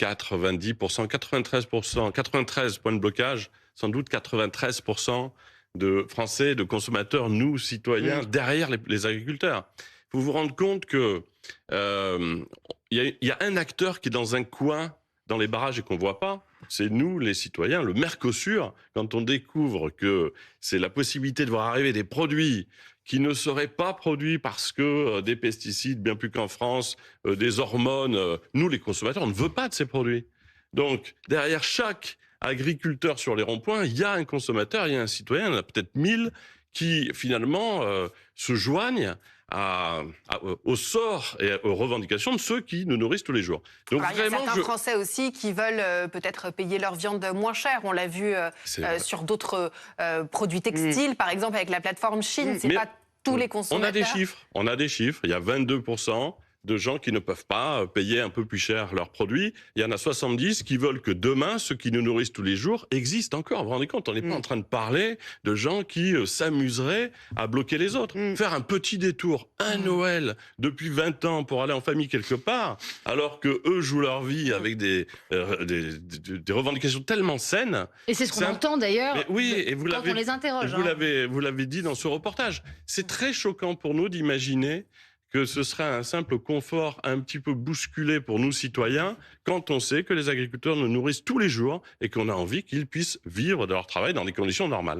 90%, 93%, 93 points de blocage, sans doute 93% de Français, de consommateurs, nous, citoyens, derrière les agriculteurs. Vous vous rendre compte que il y a un acteur qui est dans un coin, dans les barrages et qu'on voit pas, c'est nous, les citoyens. Le Mercosur, quand on découvre que c'est la possibilité de voir arriver des produits qui ne seraient pas produits parce que des pesticides, bien plus qu'en France, des hormones, nous, les consommateurs, on ne veut pas de ces produits. Donc, derrière chaque agriculteur sur les ronds-points, il y a un consommateur, il y a un citoyen, il y en a peut-être 1000 qui, finalement, se joignent au sort et aux revendications de ceux qui nous nourrissent tous les jours. Donc alors, vraiment, il y a certains Français aussi qui veulent peut-être payer leur viande moins cher. On l'a vu sur d'autres produits textiles, par exemple avec la plateforme Chine. C'est pas tous les consommateurs. On a des chiffres. Il y a 22% de gens qui ne peuvent pas payer un peu plus cher leurs produits. Il y en a 70 qui veulent que demain, ceux qui nous nourrissent tous les jours existent encore. Vous vous rendez compte, on n'est pas en train de parler de gens qui s'amuseraient à bloquer les autres. Faire un petit détour, un Noël, depuis 20 ans pour aller en famille quelque part, alors que eux jouent leur vie avec des revendications tellement saines. Et c'est ce qu'on entend d'ailleurs quand on les interroge. Vous l'avez dit dans ce reportage. C'est très choquant pour nous d'imaginer que ce serait un simple confort un petit peu bousculé pour nous citoyens quand on sait que les agriculteurs nous nourrissent tous les jours et qu'on a envie qu'ils puissent vivre de leur travail dans des conditions normales.